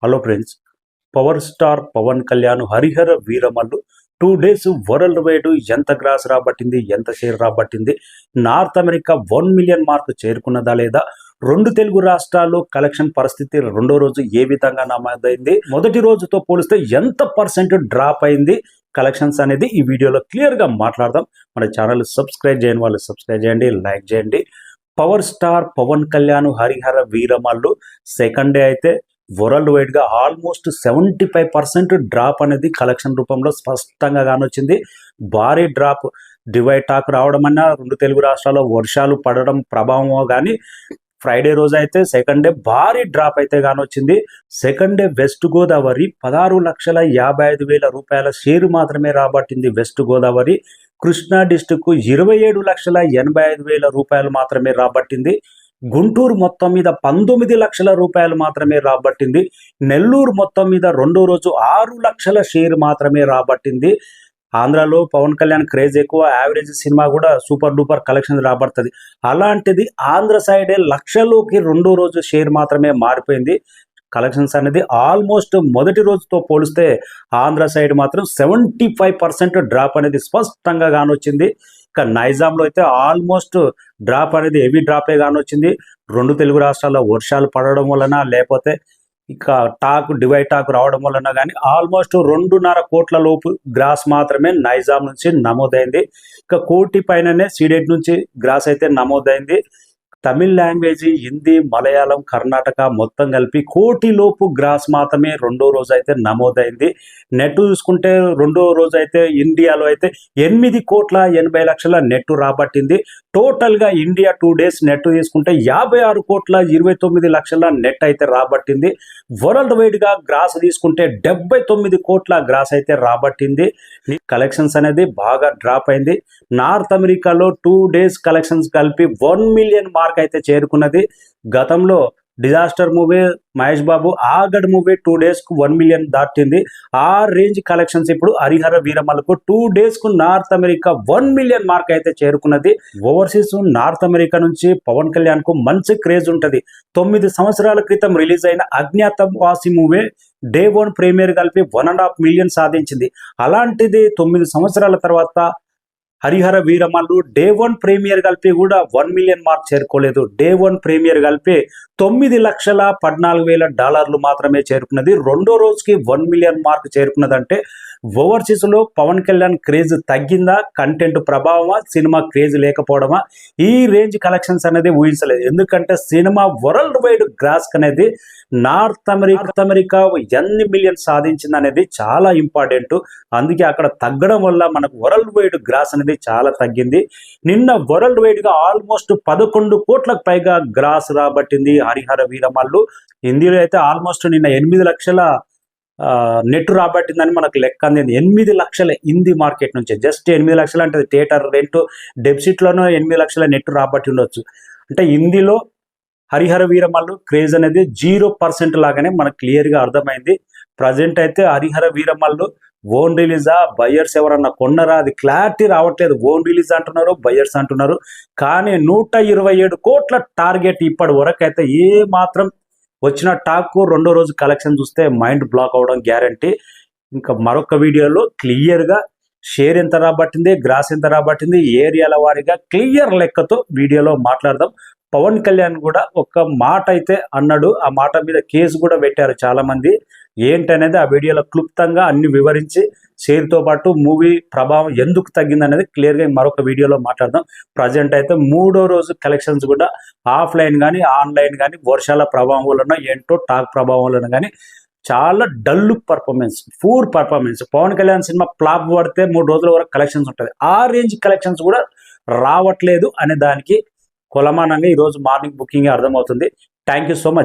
Hello friends, power star Pawan Kalyan Harihara Veeramallu 2 days world wide ఎంత gross రాబట్టింది, ఎంత షేర్ రాబట్టింది, నార్త్ అమెరికా 1 మిలియన్ మార్క్ చేరుకున్నదా లేదా, రెండు తెలుగు రాష్ట్రాల్లో కలెక్షన్ పరిస్థితి రెండో రోజు ఏ విధంగా నమోదైంది, మొదటి రోజుతో పోలిస్తే ఎంత పర్సెంట్ డ్రాప్ అయింది కలెక్షన్స్ అనేది ఈ వీడియోలో క్లియర్గా మాట్లాడదాం. మన ఛానల్ సబ్స్క్రైబ్ చేయని వాళ్ళు సబ్స్క్రైబ్ చేయండి, లైక్ చేయండి. Power star Pawan Kalyan Harihara Veeramallu second day అయితే వరల్డ్ వైడ్గా ఆల్మోస్ట్ 75% డ్రాప్ అనేది కలెక్షన్ రూపంలో స్పష్టంగా కానొచ్చింది. భారీ డ్రాప్, డివైడ్ టాక్ రావడం అన్నా, రెండు తెలుగు రాష్ట్రాల్లో వర్షాలు పడడం ప్రభావం కానీ ఫ్రైడే రోజు అయితే సెకండ్ డే భారీ డ్రాప్ అయితే కానొచ్చింది. సెకండ్ డే వెస్ట్ గోదావరి 16,55,000 రూపాయల షేరు మాత్రమే రాబట్టింది. వెస్ట్ గోదావరి కృష్ణా డిస్టిక్ 27,85,000 రూపాయలు మాత్రమే రాబట్టింది. గుంటూరు మొత్తం మీద 19 లక్షల రూపాయలు మాత్రమే రాబట్టింది. నెల్లూరు మొత్తం మీద రెండో రోజు 6 లక్షల షేర్ మాత్రమే రాబట్టింది. ఆంధ్రాలో పవన్ కళ్యాణ్ క్రేజ్ ఎక్కువ, యావరేజ్ సినిమా కూడా సూపర్ డూపర్ కలెక్షన్ రాబడుతుంది. అలాంటిది ఆంధ్ర సైడే లక్షలోకి రెండో రోజు షేర్ మాత్రమే మారిపోయింది. కలెక్షన్స్ అనేది ఆల్మోస్ట్ మొదటి రోజుతో పోలిస్తే ఆంధ్ర సైడ్ మాత్రం 75% డ్రాప్ అనేది స్పష్టంగా కానొచ్చింది. ఇక నైజాంలో అయితే ఆల్మోస్ట్ డ్రాప్ అనేది హెవీ డ్రాపే కానొచ్చింది. రెండు తెలుగు రాష్ట్రాల్లో వర్షాలు పడడం వలన, లేకపోతే ఇక డివైడ్ టాక్ రావడం వలన కానీ ఆల్మోస్ట్ 2.5 కోట్ల లోపు గ్రాస్ మాత్రమే నైజాం నుంచి నమోదైంది. ఇక కోటి పైననే సీడెడ్ నుంచి గ్రాస్ అయితే నమోదైంది. తమిళ్ లాంగ్వేజ్, హిందీ, మలయాళం, కర్ణాటక మొత్తం కలిపి కోటి లోపు గ్రాస్ మాత్రమే రెండో రోజు అయితే నమోదైంది. నెట్ చూసుకుంటే రెండో రోజు అయితే ఇండియాలో అయితే 8,80,00,000 నెట్ రాబట్టింది. టోటల్గా ఇండియా 2 days నెట్ తీసుకుంటే 56,29,00,000 నెట్ అయితే రాబట్టింది. వరల్డ్ వైడ్గా గ్రాస్ తీసుకుంటే 79 కోట్ల గ్రాస్ అయితే రాబట్టింది. కలెక్షన్స్ అనేది బాగా డ్రాప్ అయింది. నార్త్ అమెరికాలో 2 days కలెక్షన్స్ కలిపి 1 మిలియన్ మార్క్ అయితే చేరుకున్నది. గతంలో disaster movie Mahesh Babu Aagadu movie 2 days కు 1 మిలియన్ దాటింది. ఆ రేంజ్ కలెక్షన్స్ ఇప్పుడు హరిహర వీరమల్లుకు 2 days కు నార్త్ అమెరికా 1 మిలియన్ మార్క్ అయితే చేరుకున్నది. ఓవర్సీస్ నార్త్ అమెరికా నుంచి పవన్ కళ్యాణ్ కు మంచి క్రేజ్ ఉంటుంది. 9 సంవత్సరాల క్రితం రిలీజ్ అయిన అజ్ఞాతవాసి మూవీ డే 1 ప్రీమియర్ కలిపి 1.5 మిలియన్ సాధించింది. అలాంటిది 9 సంవత్సరాల తర్వాత హరిహర వీరమల్లు డే 1 ప్రీమియర్ కలిపి కూడా 1 మిలియన్ మార్క్ చేరుకోలేదు. డే 1 ప్రీమియర్ కలిపి $9,14,000 మాత్రమే చేరుకున్నది. రెండో రోజుకి 1 మిలియన్ మార్క్ చేరుకున్నదంటే ఓవర్సీస్లో పవన్ కళ్యాణ్ క్రేజ్ తగ్గిందా, కంటెంట్ ప్రభావమా, సినిమా క్రేజ్ లేకపోవడమా, ఈ రేంజ్ కలెక్షన్స్ అనేది ఊహించలేదు. ఎందుకంటే సినిమా వరల్డ్ వైడ్ గ్రాస్ అనేది నార్త్ అమెరికా ఎన్ని మిలియన్ సాధించింది అనేది చాలా ఇంపార్టెంట్. అందుకే అక్కడ తగ్గడం వల్ల మనకు వరల్డ్ వైడ్ గ్రాస్ అనేది చాలా తగ్గింది. నిన్న వరల్డ్ వైడ్గా ఆల్మోస్ట్ 11 కోట్లకు పైగా గ్రాస్ రాబట్టింది హరిహర వీరమల్లు. హిందీలో అయితే ఆల్మోస్ట్ నిన్న 8 లక్షల నెట్ రాబట్టిందని మనకు లెక్క అందింది. 8 లక్షల హిందీ మార్కెట్ నుంచి, జస్ట్ 8 లక్షలు అంటే థియేటర్ రెంట్ డెబిసిట్లోనూ 8 లక్షల నెట్ రాబట్టి ఉండొచ్చు. అంటే హిందీలో హరిహర వీరమల్లు క్రేజ్ అనేది 0% లాగానే మనకు క్లియర్గా అర్థమైంది. ప్రజెంట్ అయితే హరిహర వీరమల్లు ఓన్ రిలీజా, బయ్యర్స్ ఎవరన్నా కొన్నరా, అది క్లారిటీ రావట్లేదు. ఓన్ రిలీజ్ అంటున్నారు, బయ్యర్స్ అంటున్నారు. కానీ 127 కోట్ల టార్గెట్ ఇప్పటి వరకు అయితే ఏ మాత్రం వచ్చిన టాక్ రెండో రోజు కలెక్షన్ చూస్తే మైండ్ బ్లాక్ అవడం గ్యారంటీ. ఇంకా మరొక వీడియోలో క్లియర్గా షేర్ ఎంత రాబట్టింది, గ్రాస్ ఎంత రాబట్టింది, ఏరియాల వారీగా క్లియర్ లెక్కతో వీడియోలో మాట్లాడదాం. పవన్ కళ్యాణ్ కూడా ఒక మాట అయితే అన్నాడు. ఆ మాట మీద కేసు కూడా పెట్టారు చాలామంది. ఏంటనేది ఆ వీడియోలో క్లుప్తంగా అన్ని వివరించి, షేర్తో పాటు మూవీ ప్రభావం ఎందుకు తగ్గింది అనేది క్లియర్గా మరొక వీడియోలో మాట్లాడదాం. ప్రజెంట్ అయితే మూడో రోజు కలెక్షన్స్ కూడా ఆఫ్లైన్ కానీ ఆన్లైన్ కానీ వర్షాల ప్రభావం వలన ఏంటో టాక్ ప్రభావం వలన కానీ చాలా dull performance, poor performance. Pawan Kalyan cinema flop పడితే 3 రోజుల వరకు కలెక్షన్స్ ఉంటుంది. ఆ రేంజ్ కలెక్షన్స్ కూడా రావట్లేదు అనే దానికి కొలమానంగా ఈరోజు మార్నింగ్ బుకింగ్ అర్థమవుతుంది. Thank you so much.